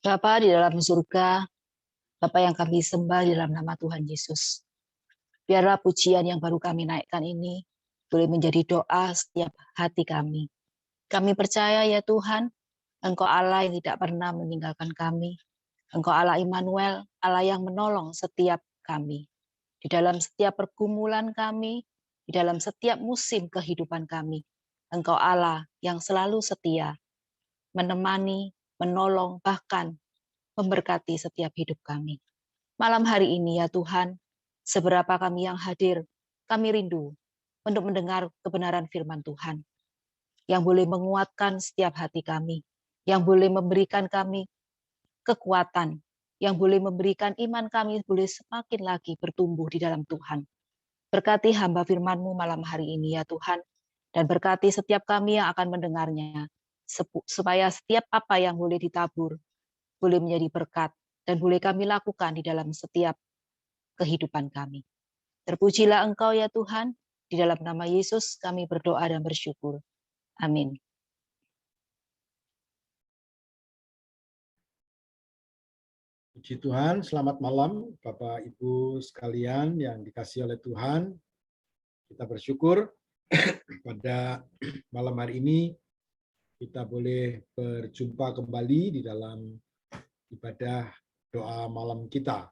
Bapa di dalam surga, Bapa yang kami sembah di dalam nama Tuhan Yesus. Biarlah pujian yang baru kami naikkan ini boleh menjadi doa setiap hati kami. Kami percaya ya Tuhan, Engkau Allah yang tidak pernah meninggalkan kami. Engkau Allah Immanuel, Allah yang menolong setiap kami. Di dalam setiap pergumulan kami, di dalam setiap musim kehidupan kami. Engkau Allah yang selalu setia, menemani, menolong, bahkan memberkati setiap hidup kami. Malam hari ini ya Tuhan, seberapa kami yang hadir, kami rindu untuk mendengar kebenaran firman Tuhan, yang boleh menguatkan setiap hati kami, yang boleh memberikan kami kekuatan, yang boleh memberikan iman kami boleh semakin lagi bertumbuh di dalam Tuhan. Berkati hamba firman-Mu malam hari ini ya Tuhan, dan berkati setiap kami yang akan mendengarnya, supaya setiap apa yang boleh ditabur, boleh menjadi berkat, dan boleh kami lakukan di dalam setiap kehidupan kami. Terpujilah Engkau ya Tuhan, di dalam nama Yesus kami berdoa dan bersyukur. Amin. Puji Tuhan, selamat malam Bapak Ibu sekalian yang dikasihi oleh Tuhan. Kita bersyukur pada malam hari ini kita boleh berjumpa kembali di dalam ibadah doa malam kita.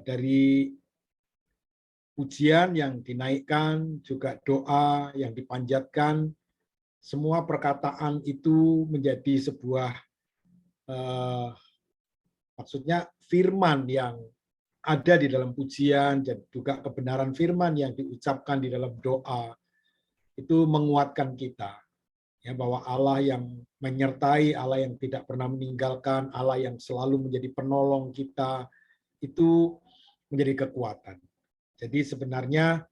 Dari pujian yang dinaikkan, juga doa yang dipanjatkan, semua perkataan itu menjadi sebuah maksudnya firman yang ada di dalam pujian dan juga kebenaran firman yang diucapkan di dalam doa itu menguatkan kita ya, bahwa Allah yang menyertai, Allah yang tidak pernah meninggalkan, Allah yang selalu menjadi penolong kita itu menjadi kekuatan. Jadi sebenarnya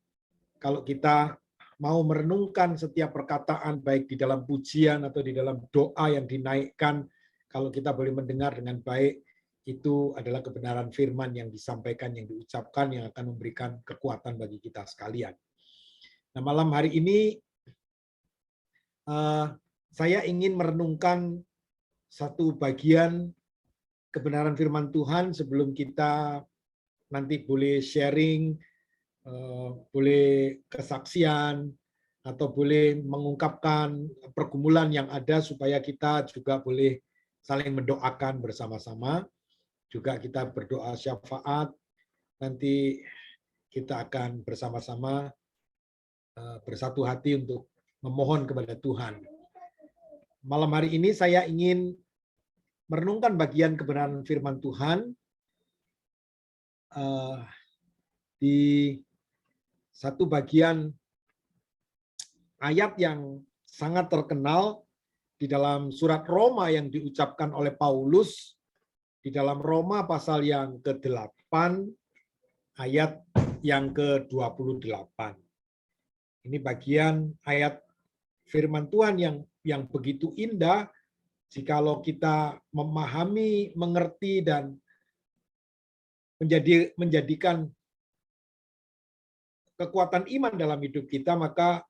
kalau kita mau merenungkan setiap perkataan baik di dalam pujian atau di dalam doa yang dinaikkan, kalau kita boleh mendengar dengan baik, itu adalah kebenaran firman yang disampaikan, yang diucapkan, yang akan memberikan kekuatan bagi kita sekalian. Nah, malam hari ini saya ingin merenungkan satu bagian kebenaran firman Tuhan sebelum kita nanti boleh sharing, boleh kesaksian, atau boleh mengungkapkan pergumulan yang ada supaya kita juga boleh saling mendoakan bersama-sama. Juga kita berdoa syafaat, nanti kita akan bersama-sama bersatu hati untuk memohon kepada Tuhan. Malam hari ini saya ingin merenungkan bagian kebenaran firman Tuhan di satu bagian ayat yang sangat terkenal di dalam surat Roma yang diucapkan oleh Paulus di dalam Roma pasal yang ke-8 ayat yang ke-28. Ini bagian ayat firman Tuhan yang begitu indah jikalau kita memahami, mengerti dan menjadikan kekuatan iman dalam hidup kita, maka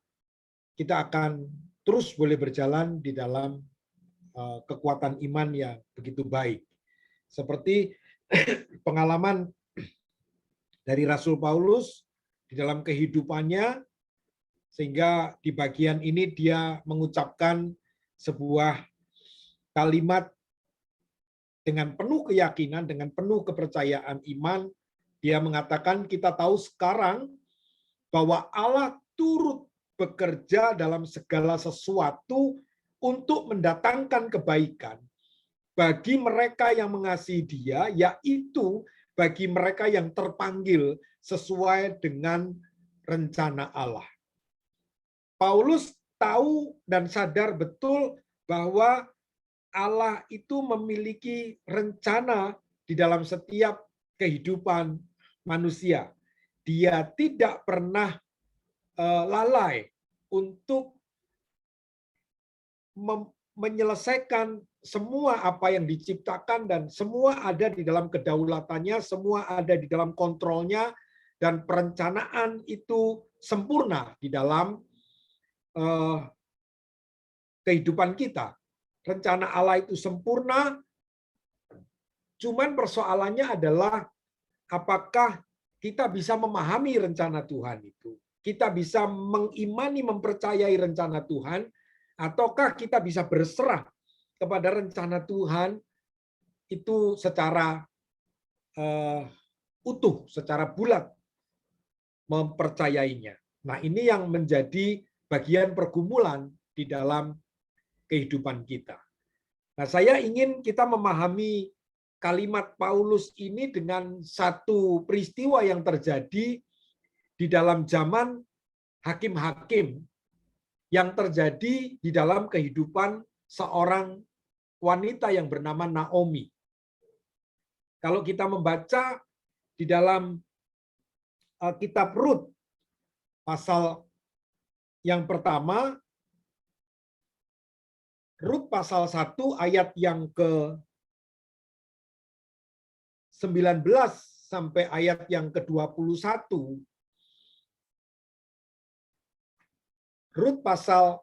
kita akan terus boleh berjalan di dalam kekuatan iman yang begitu baik. Seperti pengalaman dari Rasul Paulus di dalam kehidupannya, sehingga di bagian ini dia mengucapkan sebuah kalimat dengan penuh keyakinan, dengan penuh kepercayaan iman. Dia mengatakan, kita tahu sekarang bahwa Allah turut bekerja dalam segala sesuatu untuk mendatangkan kebaikan bagi mereka yang mengasihi Dia, yaitu bagi mereka yang terpanggil sesuai dengan rencana Allah. Paulus tahu dan sadar betul bahwa Allah itu memiliki rencana di dalam setiap kehidupan manusia. Dia tidak pernah lalai untuk menyelesaikan semua apa yang diciptakan, dan semua ada di dalam kedaulatannya, semua ada di dalam kontrolnya, dan perencanaan itu sempurna di dalam kehidupan kita. Rencana Allah itu sempurna, cuman persoalannya adalah apakah kita bisa memahami rencana Tuhan itu. Kita bisa mengimani, mempercayai rencana Tuhan, ataukah kita bisa berserah kepada rencana Tuhan itu secara utuh, secara bulat mempercayainya. Nah, ini yang menjadi bagian pergumulan di dalam kehidupan kita. Nah, saya ingin kita memahami kalimat Paulus ini dengan satu peristiwa yang terjadi di dalam zaman hakim-hakim yang terjadi di dalam kehidupan seorang wanita yang bernama Naomi. Kalau kita membaca di dalam kitab Rut pasal yang pertama, Rut pasal 1 ayat yang ke-19 sampai ayat yang ke-21. Rut pasal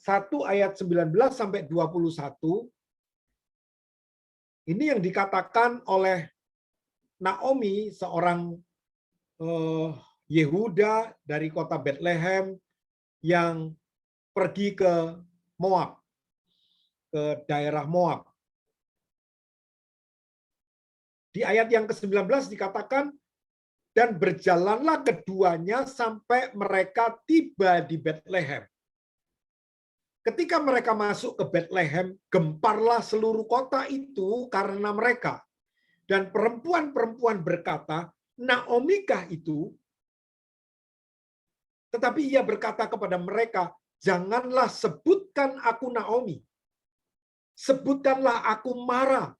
1 ayat 19 sampai 21. Ini yang dikatakan oleh Naomi, seorang Yehuda dari kota Bethlehem yang pergi ke Moab, ke daerah Moab. Di ayat yang ke-19 dikatakan, dan berjalanlah keduanya sampai mereka tiba di Bethlehem. Ketika mereka masuk ke Bethlehem, gemparlah seluruh kota itu karena mereka. Dan perempuan-perempuan berkata, Naomikah itu? Tetapi ia berkata kepada mereka, janganlah sebutkan aku Naomi. Sebutkanlah aku Mara.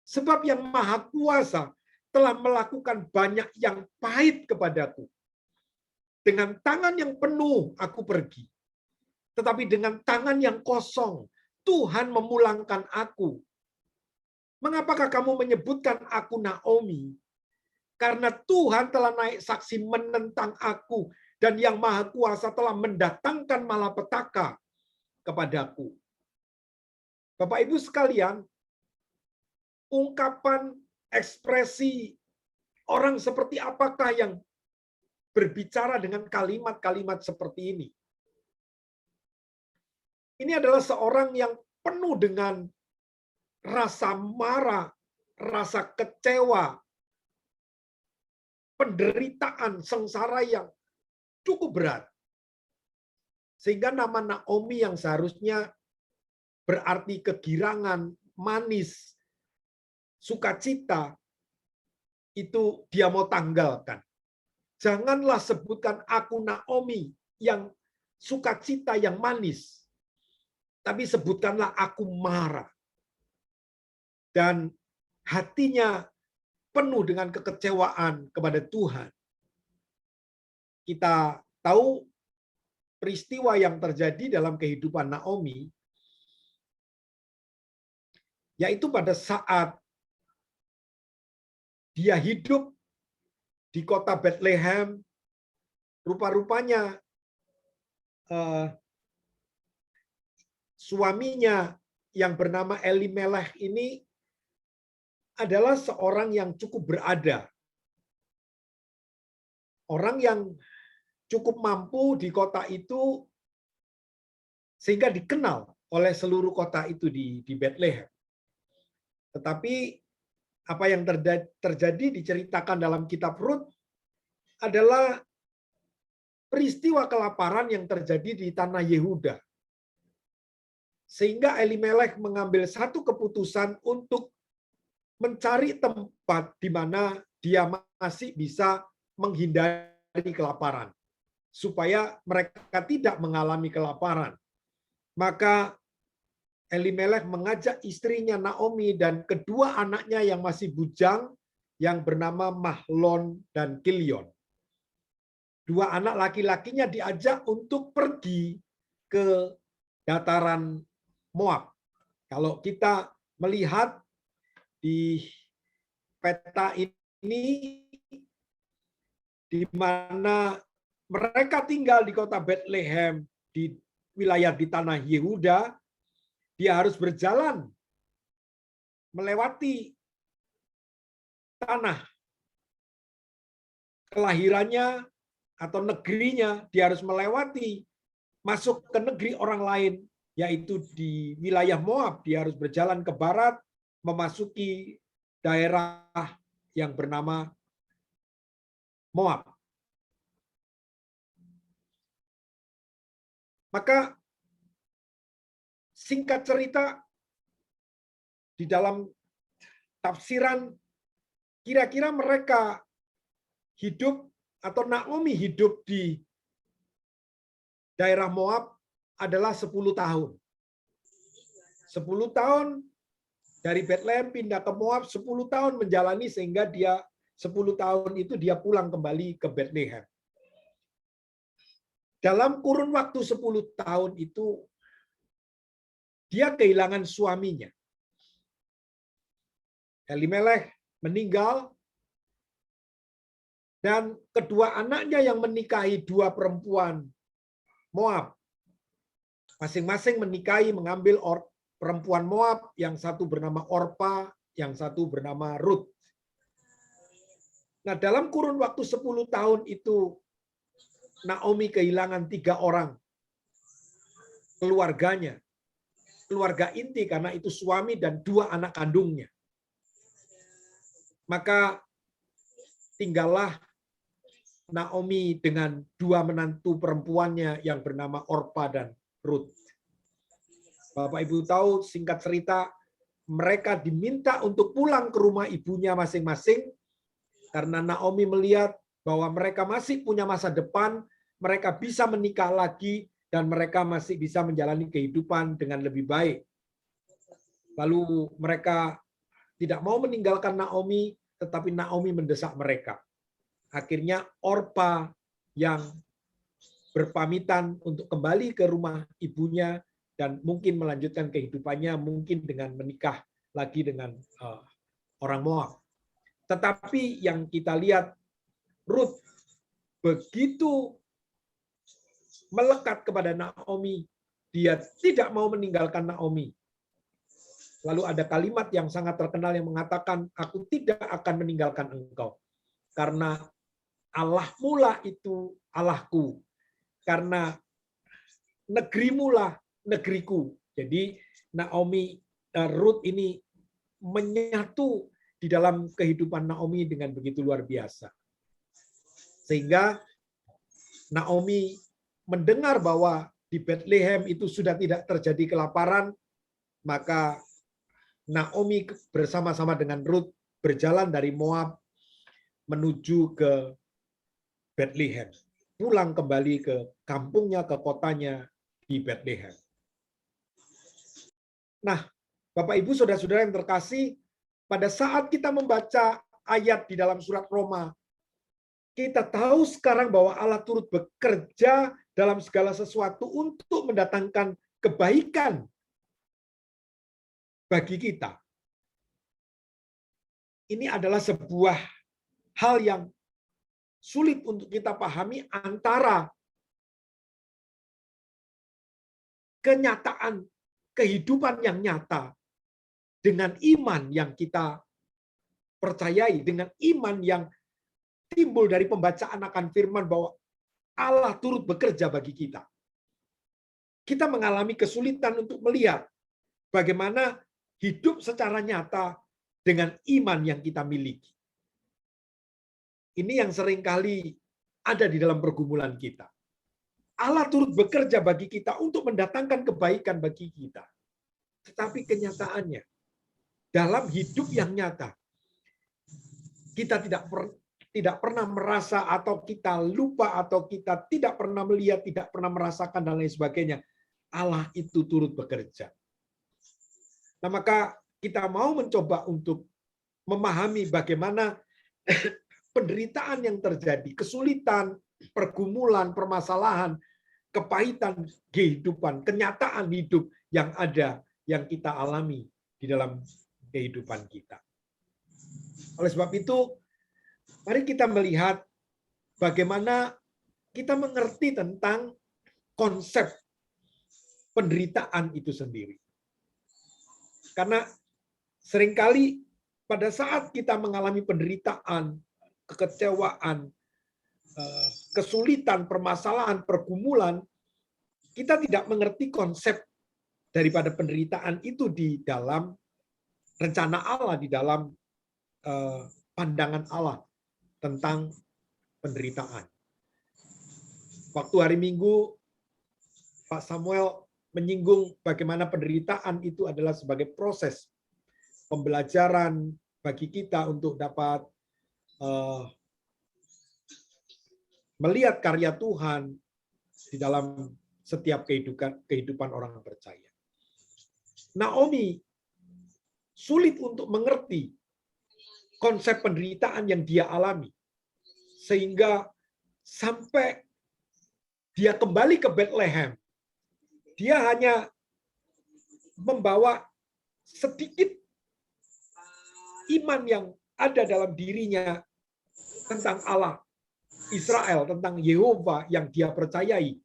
Sebab yang Maha Kuasa telah melakukan banyak yang pahit kepadaku. Dengan tangan yang penuh aku pergi. Tetapi dengan tangan yang kosong, Tuhan memulangkan aku. Mengapakah kamu menyebutkan aku Naomi? Karena Tuhan telah naik saksi menentang aku, dan yang Maha Kuasa telah mendatangkan malapetaka kepadaku. Bapak Ibu sekalian, ungkapan ekspresi orang seperti apakah yang berbicara dengan kalimat-kalimat seperti ini? Ini adalah seorang yang penuh dengan rasa marah, rasa kecewa, penderitaan, sengsara yang cukup berat. Sehingga nama Naomi yang seharusnya berarti kegirangan, manis, sukacita, itu dia mau tanggalkan. Janganlah sebutkan aku Naomi yang sukacita, yang manis. Tapi sebutkanlah aku Mara. Dan hatinya penuh dengan kekecewaan kepada Tuhan. Kita tahu peristiwa yang terjadi dalam kehidupan Naomi, yaitu pada saat dia hidup di kota Bethlehem, rupa-rupanya suaminya yang bernama Elimelech ini adalah seorang yang cukup berada. Orang yang cukup mampu di kota itu sehingga dikenal oleh seluruh kota itu di Bethlehem. Tetapi apa yang terjadi diceritakan dalam kitab Rut adalah peristiwa kelaparan yang terjadi di tanah Yehuda. Sehingga Elimelech mengambil satu keputusan untuk mencari tempat di mana dia masih bisa menghindari kelaparan, supaya mereka tidak mengalami kelaparan. Maka Elimelech mengajak istrinya Naomi dan kedua anaknya yang masih bujang yang bernama Mahlon dan Kilion. Dua anak laki-lakinya diajak untuk pergi ke dataran Moab. Kalau kita melihat di peta ini, di mana mereka tinggal di kota Bethlehem, di wilayah di tanah Yehuda, dia harus berjalan melewati tanah kelahirannya atau negerinya, dia harus melewati masuk ke negeri orang lain, yaitu di wilayah Moab. Dia harus berjalan ke barat, memasuki daerah yang bernama Moab. Maka singkat cerita, di dalam tafsiran, kira-kira mereka hidup atau Naomi hidup di daerah Moab adalah 10 tahun. 10 tahun dari Bethlehem pindah ke Moab, 10 tahun menjalani sehingga dia 10 tahun itu dia pulang kembali ke Bethlehem. Dalam kurun waktu 10 tahun itu dia kehilangan suaminya. Elimelech meninggal dan kedua anaknya yang menikahi dua perempuan Moab. Masing-masing menikahi mengambil perempuan Moab, yang satu bernama Orpa, yang satu bernama Ruth. Nah, dalam kurun waktu 10 tahun itu Naomi kehilangan 3 orang keluarganya. Keluarga inti karena itu suami dan 2 anak kandungnya. Maka tinggallah Naomi dengan 2 menantu perempuannya yang bernama Orpa dan Ruth. Bapak Ibu tahu, singkat cerita, mereka diminta untuk pulang ke rumah ibunya masing-masing karena Naomi melihat bahwa mereka masih punya masa depan, mereka bisa menikah lagi, dan mereka masih bisa menjalani kehidupan dengan lebih baik. Lalu mereka tidak mau meninggalkan Naomi, tetapi Naomi mendesak mereka. Akhirnya Orpa yang berpamitan untuk kembali ke rumah ibunya dan mungkin melanjutkan kehidupannya, mungkin dengan menikah lagi dengan orang Moab. Tetapi yang kita lihat, Ruth begitu melekat kepada Naomi, dia tidak mau meninggalkan Naomi. Lalu ada kalimat yang sangat terkenal yang mengatakan, aku tidak akan meninggalkan engkau. Karena Allahmu lah itu Allahku. Karena negerimu lah negeriku. Jadi Naomi, Ruth ini menyatu di dalam kehidupan Naomi dengan begitu luar biasa. Sehingga Naomi mendengar bahwa di Bethlehem itu sudah tidak terjadi kelaparan, maka Naomi bersama-sama dengan Ruth berjalan dari Moab menuju ke Bethlehem, pulang kembali ke kampungnya, ke kotanya di Bethlehem. Nah, Bapak Ibu, saudara-saudara yang terkasih, pada saat kita membaca ayat di dalam surat Roma, kita tahu sekarang bahwa Allah turut bekerja dalam segala sesuatu untuk mendatangkan kebaikan bagi kita. Ini adalah sebuah hal yang sulit untuk kita pahami antara kenyataan kehidupan yang nyata dengan iman yang kita percayai, dengan iman yang timbul dari pembacaan akan firman bahwa Allah turut bekerja bagi kita. Kita mengalami kesulitan untuk melihat bagaimana hidup secara nyata dengan iman yang kita miliki. Ini yang seringkali ada di dalam pergumulan kita. Allah turut bekerja bagi kita untuk mendatangkan kebaikan bagi kita. Tetapi kenyataannya, dalam hidup yang nyata, kita tidak pernah merasa, atau kita lupa, atau kita tidak pernah melihat, tidak pernah merasakan, dan lain sebagainya. Allah itu turut bekerja. Nah, maka kita mau mencoba untuk memahami bagaimana penderitaan yang terjadi, kesulitan, pergumulan, permasalahan, kepahitan kehidupan, kenyataan hidup yang ada, yang kita alami di dalam kehidupan kita. Oleh sebab itu, mari kita melihat bagaimana kita mengerti tentang konsep penderitaan itu sendiri. Karena seringkali pada saat kita mengalami penderitaan, kekecewaan, kesulitan, permasalahan, pergumulan, kita tidak mengerti konsep daripada penderitaan itu di dalam rencana Allah, di dalam pandangan Allah tentang penderitaan. Waktu hari Minggu, Pak Samuel menyinggung bagaimana penderitaan itu adalah sebagai proses pembelajaran bagi kita untuk dapat melihat karya Tuhan di dalam setiap kehidupan orang percaya. Naomi sulit untuk mengerti konsep penderitaan yang dia alami, sehingga sampai dia kembali ke Bethlehem, dia hanya membawa sedikit iman yang ada dalam dirinya tentang Allah Israel, tentang Yehova yang dia percayai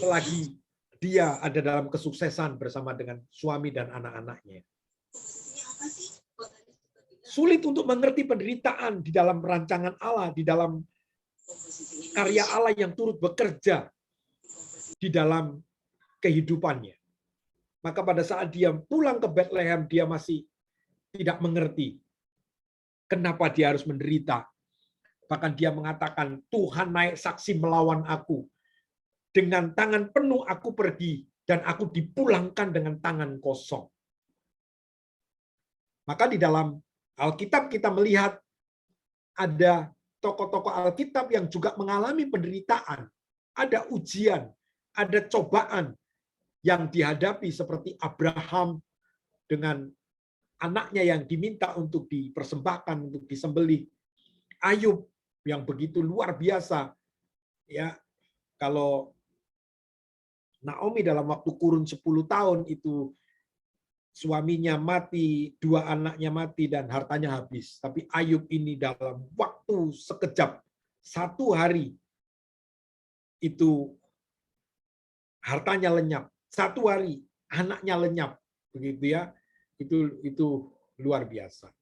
selagi dia ada dalam kesuksesan bersama dengan suami dan anak-anaknya. Sulit untuk mengerti penderitaan di dalam rancangan Allah, di dalam karya Allah yang turut bekerja di dalam kehidupannya. Maka pada saat dia pulang ke Bethlehem, dia masih tidak mengerti kenapa dia harus menderita. Bahkan dia mengatakan, Tuhan naik saksi melawan aku. Dengan tangan penuh aku pergi, dan aku dipulangkan dengan tangan kosong. Maka di dalam Alkitab kita melihat ada tokoh-tokoh Alkitab yang juga mengalami penderitaan. Ada ujian, ada cobaan yang dihadapi seperti Abraham dengan anaknya yang diminta untuk dipersembahkan, untuk disembelih. Ayub yang begitu luar biasa. Ya, kalau Naomi dalam waktu kurun 10 tahun itu suaminya mati, 2 anaknya mati, dan hartanya habis. Tapi Ayub ini dalam waktu sekejap, 1 hari, itu hartanya lenyap. 1 hari, anaknya lenyap. Begitu ya, itu luar biasa.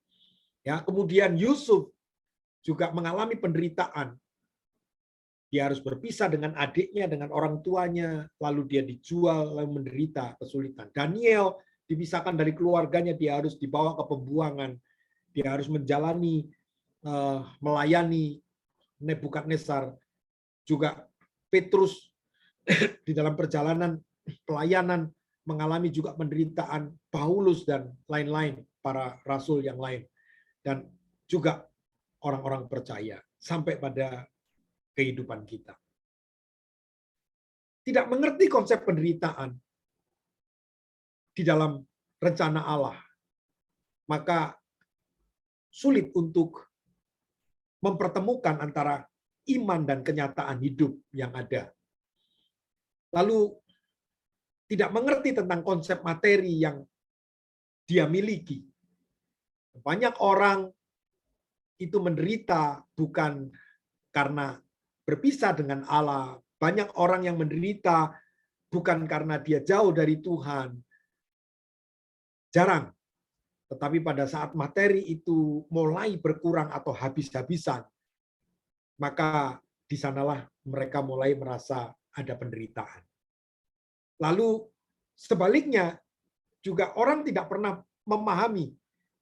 Ya, kemudian Yusuf juga mengalami penderitaan. Dia harus berpisah dengan adiknya, dengan orang tuanya, lalu dia dijual, lalu menderita kesulitan. Daniel dipisahkan dari keluarganya, dia harus dibawa ke pembuangan, dia harus menjalani, melayani Nebukadnezar. Juga Petrus di dalam perjalanan pelayanan mengalami juga penderitaan, Paulus dan lain-lain, para rasul yang lain. Dan juga orang-orang percaya, sampai pada kehidupan kita. Tidak mengerti konsep penderitaan di dalam rencana Allah, maka sulit untuk mempertemukan antara iman dan kenyataan hidup yang ada. Lalu tidak mengerti tentang konsep materi yang dia miliki. Banyak orang itu menderita bukan karena berpisah dengan Allah. Banyak orang yang menderita bukan karena dia jauh dari Tuhan. Jarang. Tetapi pada saat materi itu mulai berkurang atau habis-habisan, maka di sanalah mereka mulai merasa ada penderitaan. Lalu sebaliknya, juga orang tidak pernah memahami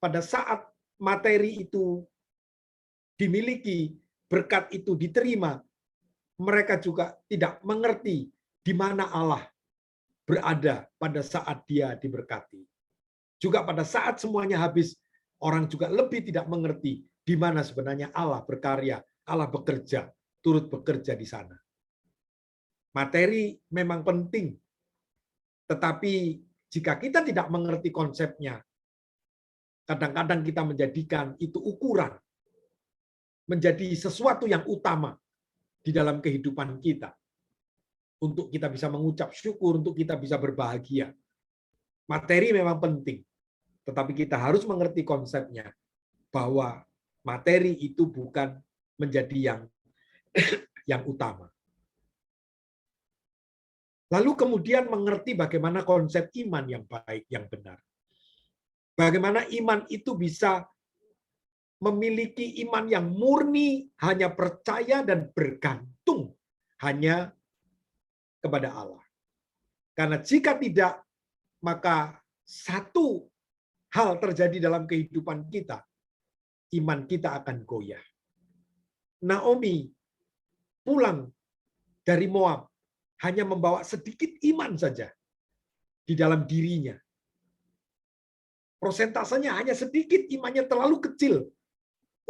pada saat materi itu dimiliki, berkat itu diterima, mereka juga tidak mengerti di mana Allah berada pada saat dia diberkati. Juga pada saat semuanya habis, orang juga lebih tidak mengerti di mana sebenarnya Allah berkarya, Allah bekerja, turut bekerja di sana. Materi memang penting, tetapi jika kita tidak mengerti konsepnya, kadang-kadang kita menjadikan itu ukuran, menjadi sesuatu yang utama di dalam kehidupan kita. Untuk kita bisa mengucap syukur, untuk kita bisa berbahagia. Materi memang penting, tetapi kita harus mengerti konsepnya, bahwa materi itu bukan menjadi yang utama. Lalu kemudian mengerti bagaimana konsep iman yang baik, yang benar. Bagaimana iman itu bisa memiliki iman yang murni, hanya percaya dan bergantung hanya kepada Allah. Karena jika tidak, maka satu hal terjadi dalam kehidupan kita, iman kita akan goyah. Naomi pulang dari Moab hanya membawa sedikit iman saja di dalam dirinya. Prosentasenya hanya sedikit, imannya terlalu kecil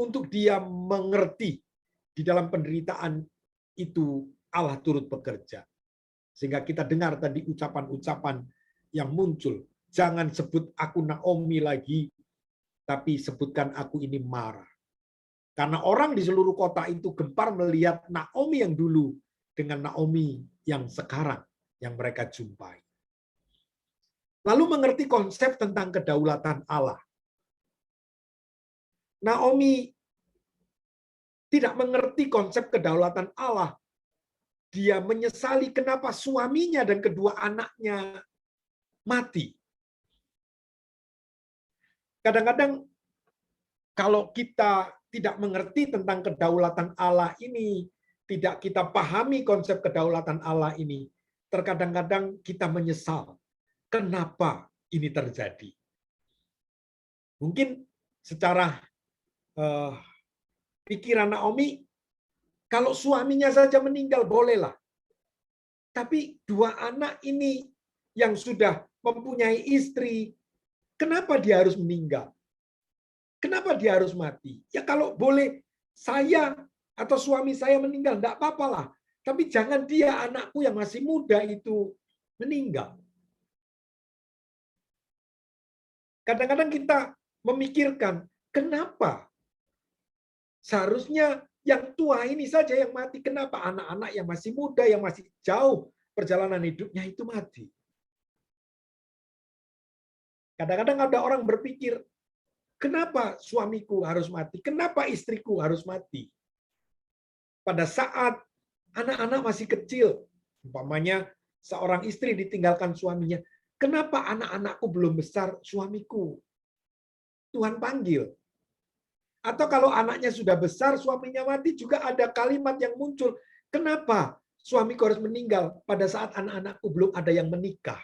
untuk dia mengerti di dalam penderitaan itu Allah turut bekerja. Sehingga kita dengar tadi ucapan-ucapan yang muncul. Jangan sebut aku Naomi lagi, tapi sebutkan aku ini Mara. Karena orang di seluruh kota itu gempar melihat Naomi yang dulu dengan Naomi yang sekarang yang mereka jumpai. Lalu mengerti konsep tentang kedaulatan Allah. Naomi tidak mengerti konsep kedaulatan Allah. Dia menyesali kenapa suaminya dan kedua anaknya mati. Kadang-kadang kalau kita tidak mengerti tentang kedaulatan Allah ini, tidak kita pahami konsep kedaulatan Allah ini, terkadang-kadang kita menyesal. Kenapa ini terjadi? Mungkin secara pikiran Naomi, kalau suaminya saja meninggal, bolehlah. Tapi dua anak ini yang sudah mempunyai istri, kenapa dia harus meninggal? Kenapa dia harus mati? Ya kalau boleh saya atau suami saya meninggal, enggak apa-apalah. Tapi jangan dia, anakku yang masih muda itu meninggal. Kadang-kadang kita memikirkan, kenapa seharusnya yang tua ini saja yang mati, kenapa anak-anak yang masih muda, yang masih jauh perjalanan hidupnya itu mati? Kadang-kadang ada orang berpikir, kenapa suamiku harus mati? Kenapa istriku harus mati? Pada saat anak-anak masih kecil, umpamanya seorang istri ditinggalkan suaminya, kenapa anak-anakku belum besar, suamiku? Tuhan panggil. Atau kalau anaknya sudah besar, suaminya mati, juga ada kalimat yang muncul. Kenapa suamiku harus meninggal pada saat anak-anakku belum ada yang menikah?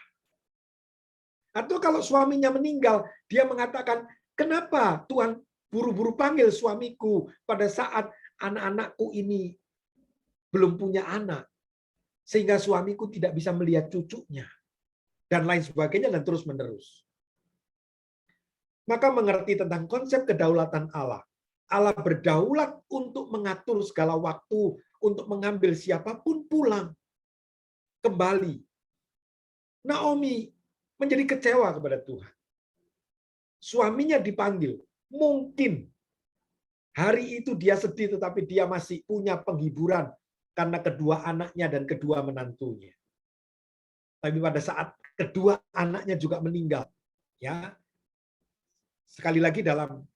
Atau kalau suaminya meninggal, dia mengatakan, kenapa Tuhan buru-buru panggil suamiku pada saat anak-anakku ini belum punya anak, sehingga suamiku tidak bisa melihat cucunya, dan lain sebagainya, dan terus-menerus. Maka mengerti tentang konsep kedaulatan Allah. Allah berdaulat untuk mengatur segala waktu, untuk mengambil siapapun pulang kembali. Naomi menjadi kecewa kepada Tuhan. Suaminya dipanggil. Mungkin hari itu dia sedih, tetapi dia masih punya penghiburan karena kedua anaknya dan kedua menantunya. Tapi pada saat kedua anaknya juga meninggal, ya, sekali lagi dalam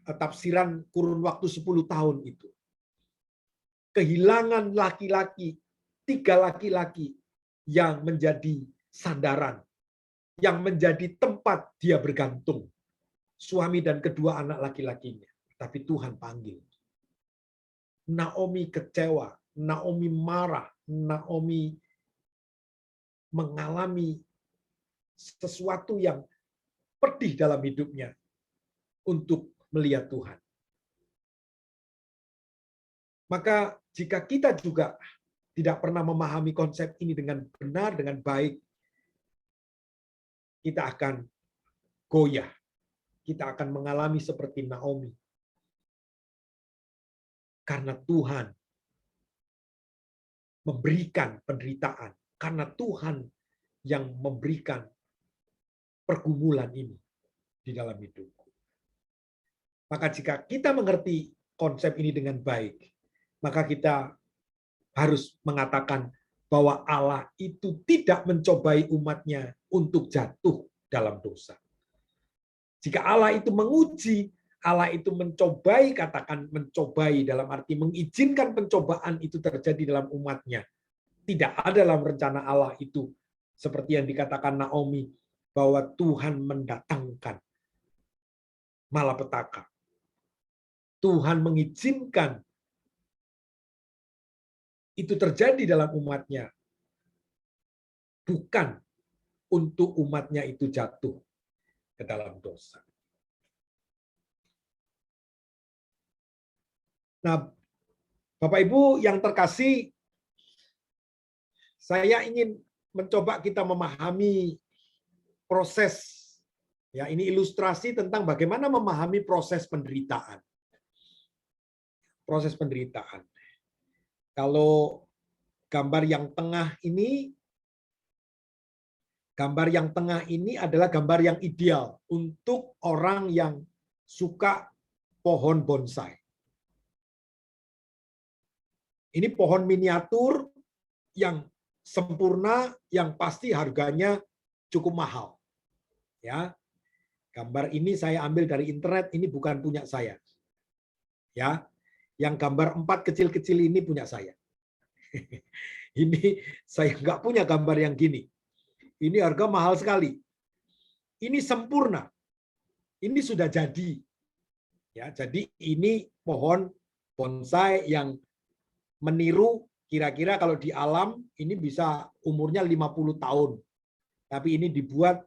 tafsiran kurun waktu 10 tahun itu, kehilangan laki-laki, 3 laki-laki yang menjadi sandaran, yang menjadi tempat dia bergantung, suami dan kedua anak laki-lakinya. Tapi Tuhan panggil. Naomi kecewa, Naomi marah, Naomi mengalami sesuatu yang pedih dalam hidupnya untuk melihat Tuhan. Maka jika kita juga tidak pernah memahami konsep ini dengan benar, dengan baik, kita akan goyah. Kita akan mengalami seperti Naomi. Karena Tuhan memberikan penderitaan. Karena Tuhan yang memberikan pergumulan ini di dalam hidupku. Maka jika kita mengerti konsep ini dengan baik, maka kita harus mengatakan bahwa Allah itu tidak mencobai umatnya untuk jatuh dalam dosa. Jika Allah itu menguji, Allah itu mencobai, katakan mencobai dalam arti mengizinkan pencobaan itu terjadi dalam umatnya. Tidak ada dalam rencana Allah itu seperti yang dikatakan Naomi bahwa Tuhan mendatangkan malapetaka. Tuhan mengizinkan itu terjadi dalam umatnya. Bukan untuk umatnya itu jatuh ke dalam dosa. Nah, Bapak Ibu yang terkasih, saya ingin mencoba kita memahami proses. Ya, ini ilustrasi tentang bagaimana memahami proses penderitaan. Proses penderitaan. Kalau gambar yang tengah ini adalah gambar yang ideal untuk orang yang suka pohon bonsai. Ini pohon miniatur yang sempurna, yang pasti harganya cukup mahal. Ya, gambar ini saya ambil dari internet, ini bukan punya saya. Ya, yang gambar 4 kecil-kecil ini punya saya. Ini saya nggak punya gambar yang gini. Ini harga mahal sekali. Ini sempurna. Ini sudah jadi. Ya, jadi ini pohon bonsai yang meniru kira-kira kalau di alam ini bisa umurnya 50 tahun. Tapi ini dibuat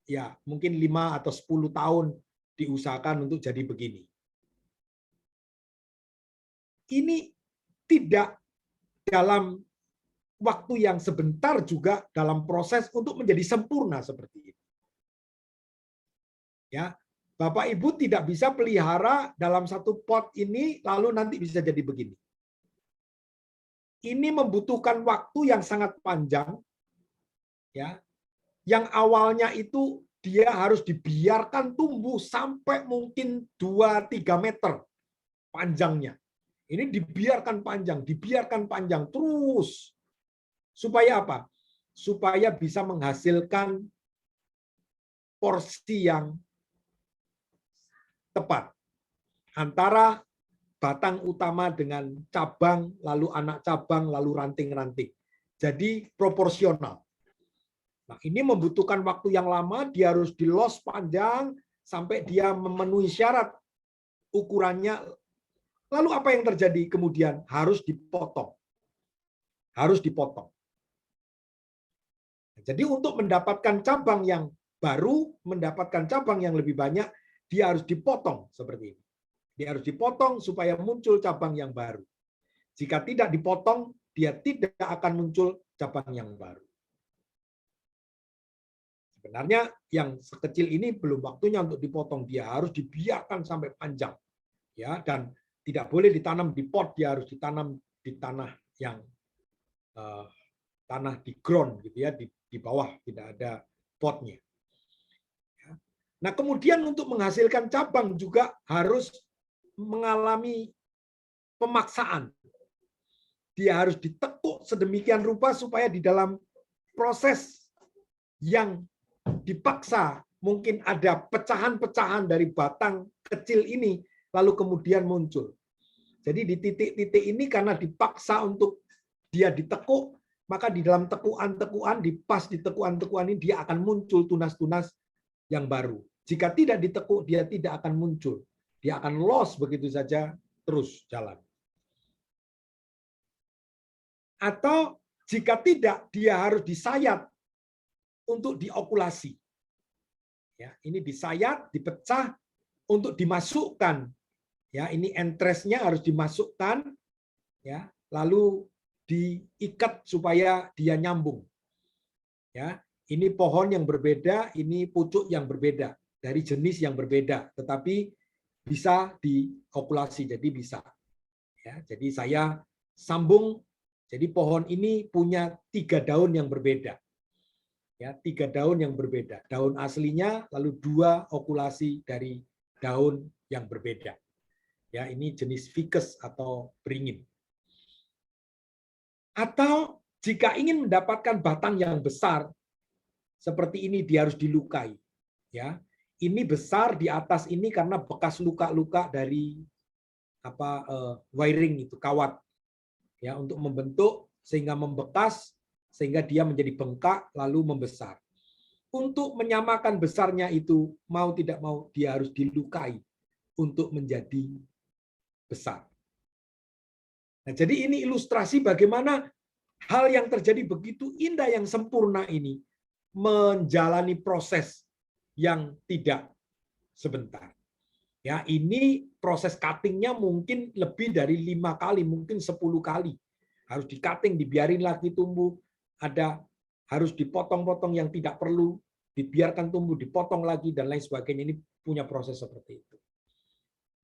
ya mungkin 5 atau 10 tahun diusahakan untuk jadi begini. Ini tidak dalam waktu yang sebentar juga dalam proses untuk menjadi sempurna seperti ini. Ya, Bapak Ibu tidak bisa pelihara dalam satu pot ini lalu nanti bisa jadi begini. Ini membutuhkan waktu yang sangat panjang, ya. Yang awalnya itu dia harus dibiarkan tumbuh sampai mungkin 2-3 meter panjangnya. Ini dibiarkan panjang terus. Supaya apa? Supaya bisa menghasilkan porsi yang tepat antara batang utama dengan cabang, lalu anak cabang, lalu ranting-ranting. Jadi proporsional. Nah, ini membutuhkan waktu yang lama, dia harus dilos panjang sampai dia memenuhi syarat ukurannya. Lalu apa yang terjadi? Kemudian harus dipotong. Harus dipotong. Jadi untuk mendapatkan cabang yang baru, mendapatkan cabang yang lebih banyak, dia harus dipotong seperti ini. Dia harus dipotong supaya muncul cabang yang baru. Jika tidak dipotong, dia tidak akan muncul cabang yang baru. Sebenarnya yang sekecil ini belum waktunya untuk dipotong, dia harus dibiarkan sampai panjang. Ya, dan tidak boleh ditanam di pot, dia harus ditanam di tanah yang tanah di ground gitu ya, di bawah, tidak ada potnya. Nah, kemudian untuk menghasilkan cabang juga harus mengalami pemaksaan. Dia harus ditekuk sedemikian rupa supaya di dalam proses yang dipaksa mungkin ada pecahan-pecahan dari batang kecil ini lalu kemudian muncul. Jadi di titik-titik ini karena dipaksa untuk dia ditekuk, maka di dalam tekuan-tekuan, di tekuan-tekuan ini dia akan muncul tunas-tunas yang baru. Jika tidak ditekuk, dia tidak akan muncul. Dia akan loss begitu saja terus jalan. Atau jika tidak, dia harus disayat untuk diokulasi. Ya, ini disayat, dipecah untuk dimasukkan. Ya, ini entresnya harus dimasukkan, ya, lalu diikat supaya dia nyambung. Ya, ini pohon yang berbeda, ini pucuk yang berbeda dari jenis yang berbeda, tetapi bisa diokulasi, jadi bisa. Ya, jadi saya sambung. Jadi pohon ini punya 3 daun yang berbeda. Ya, 3 daun yang berbeda. Daun aslinya, lalu 2 okulasi dari daun yang berbeda. Ya, ini jenis ficus atau beringin. Atau jika ingin mendapatkan batang yang besar, seperti ini dia harus dilukai. Ya, ini besar di atas ini karena bekas luka-luka dari wiring itu, kawat. Ya, untuk membentuk sehingga membekas, sehingga dia menjadi bengkak lalu membesar. Untuk menyamakan besarnya itu, mau tidak mau dia harus dilukai untuk menjadi besar. Nah, jadi ini ilustrasi bagaimana hal yang terjadi begitu indah yang sempurna ini menjalani proses yang tidak sebentar. Ya, ini proses cuttingnya mungkin lebih dari 5 kali, mungkin 10 kali. Harus di cutting, dibiarin lagi tumbuh, ada harus dipotong-potong yang tidak perlu, dibiarkan tumbuh, dipotong lagi dan lain sebagainya. Ini punya proses seperti itu.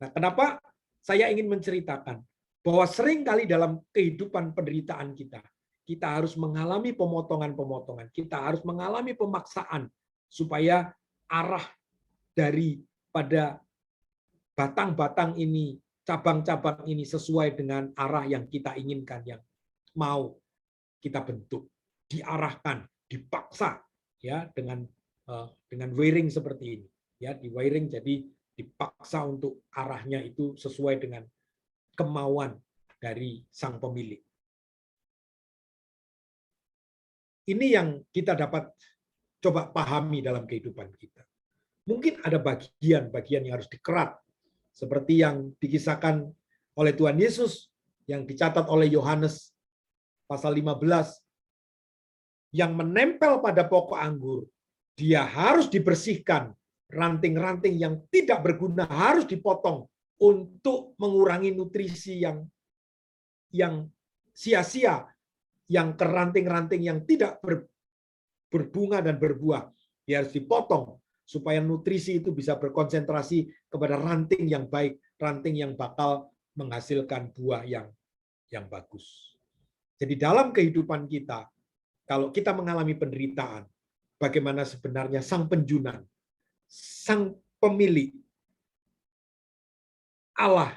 Nah, kenapa saya ingin menceritakan bahwa sering kali dalam kehidupan penderitaan kita harus mengalami pemotongan-pemotongan, kita harus mengalami pemaksaan supaya arah daripada batang-batang ini, cabang-cabang ini sesuai dengan arah yang kita inginkan, yang mau kita bentuk, diarahkan, dipaksa ya dengan wiring seperti ini. Ya, di wiring jadi dipaksa untuk arahnya itu sesuai dengan kemauan dari sang pemilik. Ini yang kita dapat coba pahami dalam kehidupan kita. Mungkin ada bagian-bagian yang harus dikerat, seperti yang dikisahkan oleh Tuhan Yesus, yang dicatat oleh Yohanes pasal 15, yang menempel pada pokok anggur, dia harus dibersihkan, ranting-ranting yang tidak berguna harus dipotong untuk mengurangi nutrisi yang sia-sia, yang ke ranting-ranting yang tidak berbunga dan berbuah. Dia harus dipotong supaya nutrisi itu bisa berkonsentrasi kepada ranting yang baik, ranting yang bakal menghasilkan buah yang bagus. Jadi dalam kehidupan kita, kalau kita mengalami penderitaan, bagaimana sebenarnya sang penjunan, sang pemilik, Allah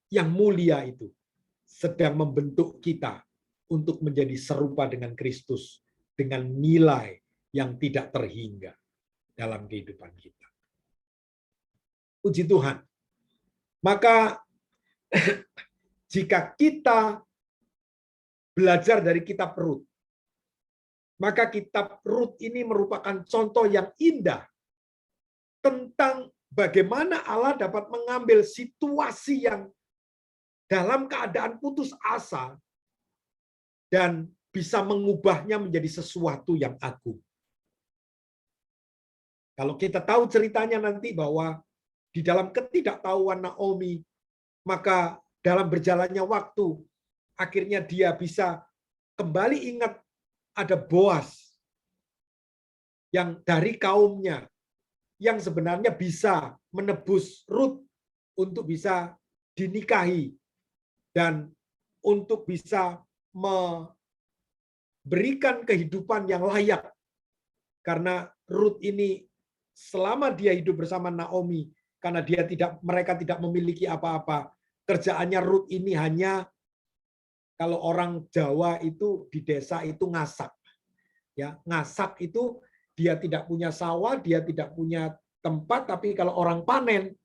yang mulia itu sedang membentuk kita untuk menjadi serupa dengan Kristus dengan nilai yang tidak terhingga dalam kehidupan kita. Puji Tuhan. Maka jika kita belajar dari kitab Rut, maka kitab Rut ini merupakan contoh yang indah tentang bagaimana Allah dapat mengambil situasi yang dalam keadaan putus asa dan bisa mengubahnya menjadi sesuatu yang agung. Kalau kita tahu ceritanya nanti bahwa di dalam ketidaktahuan Naomi, maka dalam berjalannya waktu, akhirnya dia bisa kembali ingat ada Boas yang dari kaumnya, yang sebenarnya bisa menebus Rut untuk bisa dinikahi dan untuk bisa memberikan kehidupan yang layak. Karena Rut ini selama dia hidup bersama Naomi, karena mereka tidak memiliki apa-apa, kerjaannya Rut ini hanya, kalau orang Jawa itu di desa itu ngasak. Ya, ngasak itu dia tidak punya sawah, dia tidak punya tempat, tapi kalau orang panen,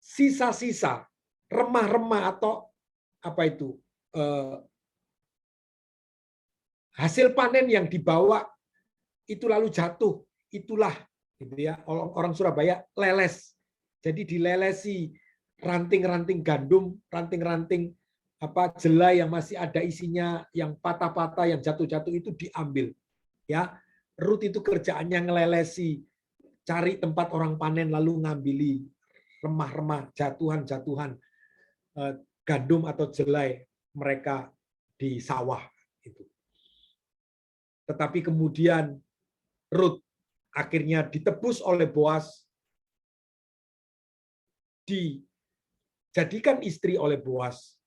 sisa-sisa, remah-remah atau apa itu, hasil panen yang dibawa itu lalu jatuh, itulah gitu ya, orang Surabaya leles. Jadi dilelesi ranting-ranting gandum, ranting-ranting jelai yang masih ada isinya, yang patah-patah, yang jatuh-jatuh itu diambil. Ya, Rut itu kerjaannya ngelelesi, cari tempat orang panen lalu ngambili remah-remah, jatuhan-jatuhan gandum atau jelai mereka di sawah itu. Tetapi kemudian Rut akhirnya ditebus oleh Boas, dijadikan istri oleh Boas.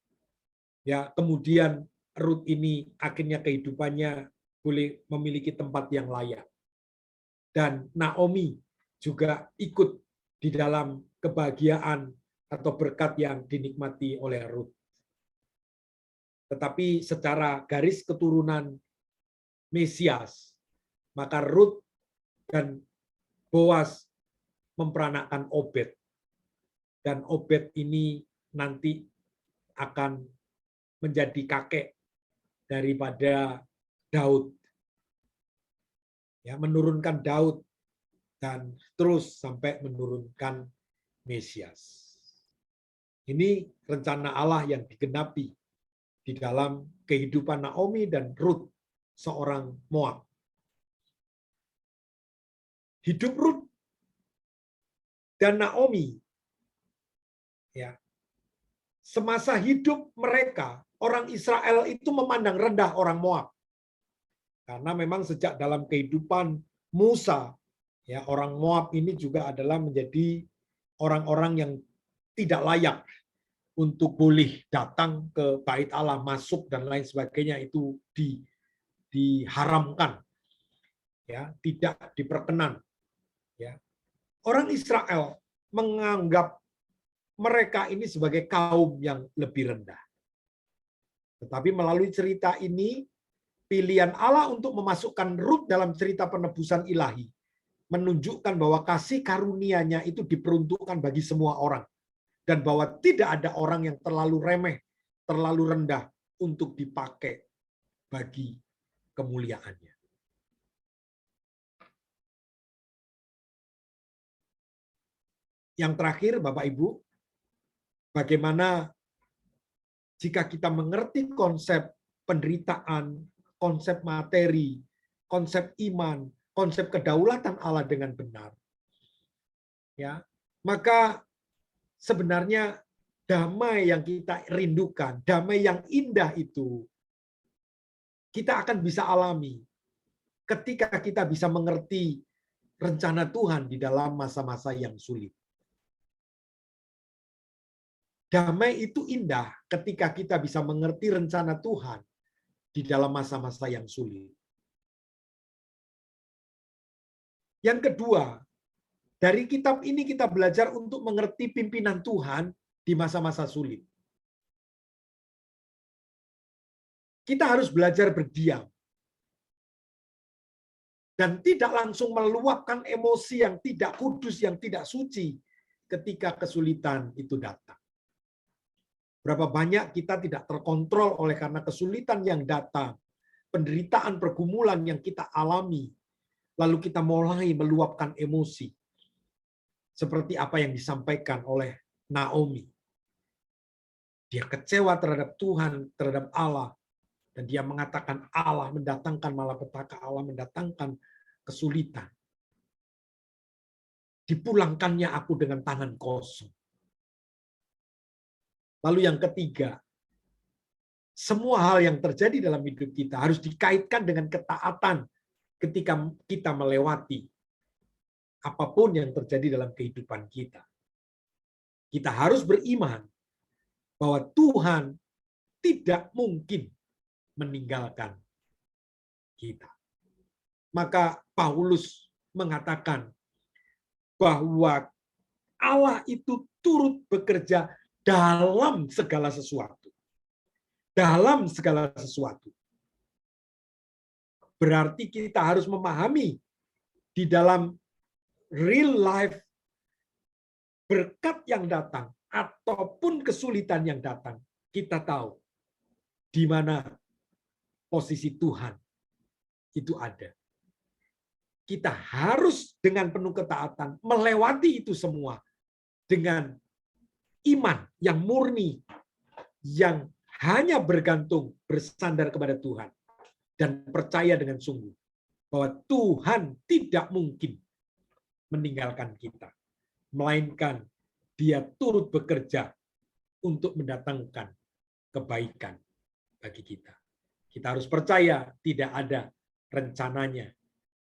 Ya, kemudian Rut ini akhirnya kehidupannya boleh memiliki tempat yang layak. Dan Naomi juga ikut di dalam kebahagiaan atau berkat yang dinikmati oleh Rut. Tetapi secara garis keturunan Mesias, maka Rut dan Boas memperanakkan Obed. Dan Obed ini nanti akan menjadi kakek daripada Daud. Ya, menurunkan Daud dan terus sampai menurunkan Mesias. Ini rencana Allah yang digenapi di dalam kehidupan Naomi dan Ruth, seorang Moab. Hidup Ruth dan Naomi, ya, semasa hidup mereka, orang Israel itu memandang rendah orang Moab. Karena memang sejak dalam kehidupan Musa, ya, orang Moab ini juga adalah menjadi orang-orang yang tidak layak untuk boleh datang ke bait Allah, masuk dan lain sebagainya, itu diharamkan, ya, tidak diperkenan. Ya. Orang Israel menganggap mereka ini sebagai kaum yang lebih rendah. Tetapi melalui cerita ini, pilihan Allah untuk memasukkan Ruth dalam cerita penebusan ilahi menunjukkan bahwa kasih karunia-Nya itu diperuntukkan bagi semua orang. Dan bahwa tidak ada orang yang terlalu remeh, terlalu rendah untuk dipakai bagi kemuliaannya. Yang terakhir, Bapak Ibu, bagaimana jika kita mengerti konsep penderitaan, konsep materi, konsep iman, konsep kedaulatan Allah dengan benar. Ya, maka sebenarnya damai yang kita rindukan, damai yang indah itu kita akan bisa alami ketika kita bisa mengerti rencana Tuhan di dalam masa-masa yang sulit. Damai itu indah ketika kita bisa mengerti rencana Tuhan di dalam masa-masa yang sulit. Yang kedua, dari kitab ini kita belajar untuk mengerti pimpinan Tuhan di masa-masa sulit. Kita harus belajar berdiam. Dan tidak langsung meluapkan emosi yang tidak kudus, yang tidak suci ketika kesulitan itu datang. Berapa banyak kita tidak terkontrol oleh karena kesulitan yang datang, penderitaan, pergumulan yang kita alami, lalu kita mulai meluapkan emosi. Seperti apa yang disampaikan oleh Naomi. Dia kecewa terhadap Tuhan, terhadap Allah, dan dia mengatakan Allah mendatangkan malapetaka, Allah mendatangkan kesulitan. Dipulangkannya aku dengan tangan kosong. Lalu yang ketiga, semua hal yang terjadi dalam hidup kita harus dikaitkan dengan ketaatan ketika kita melewati apapun yang terjadi dalam kehidupan kita. Kita harus beriman bahwa Tuhan tidak mungkin meninggalkan kita. Maka Paulus mengatakan bahwa Allah itu turut bekerja dalam segala sesuatu. Dalam segala sesuatu. Berarti kita harus memahami di dalam real life berkat yang datang ataupun kesulitan yang datang, kita tahu di mana posisi Tuhan itu ada. Kita harus dengan penuh ketaatan melewati itu semua dengan iman yang murni, yang hanya bergantung, bersandar kepada Tuhan, dan percaya dengan sungguh bahwa Tuhan tidak mungkin meninggalkan kita, melainkan Dia turut bekerja untuk mendatangkan kebaikan bagi kita. Kita harus percaya tidak ada rencananya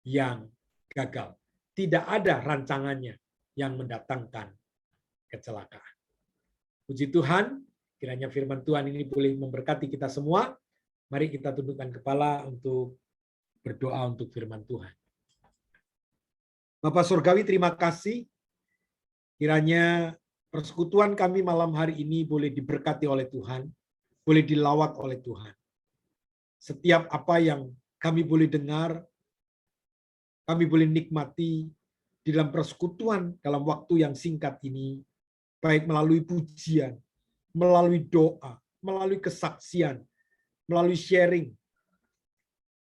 yang gagal, tidak ada rancangannya yang mendatangkan kecelakaan. Puji Tuhan, kiranya firman Tuhan ini boleh memberkati kita semua. Mari kita tundukkan kepala untuk berdoa untuk firman Tuhan. Bapak Surgawi, terima kasih. Kiranya persekutuan kami malam hari ini boleh diberkati oleh Tuhan, boleh dilawat oleh Tuhan. Setiap apa yang kami boleh dengar, kami boleh nikmati di dalam persekutuan dalam waktu yang singkat ini, baik melalui pujian, melalui doa, melalui kesaksian, melalui sharing,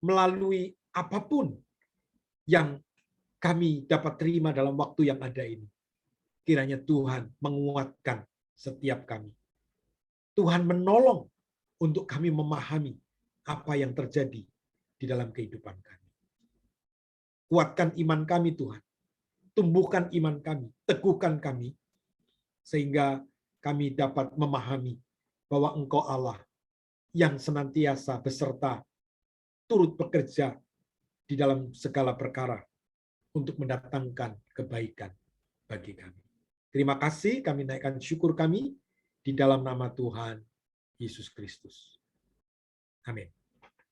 melalui apapun yang kami dapat terima dalam waktu yang ada ini. Kiranya Tuhan menguatkan setiap kami. Tuhan menolong untuk kami memahami apa yang terjadi di dalam kehidupan kami. Kuatkan iman kami Tuhan. Tumbuhkan iman kami, teguhkan kami, sehingga kami dapat memahami bahwa Engkau Allah yang senantiasa beserta, turut bekerja di dalam segala perkara untuk mendatangkan kebaikan bagi kami. Terima kasih, kami naikkan syukur kami di dalam nama Tuhan Yesus Kristus. Amin.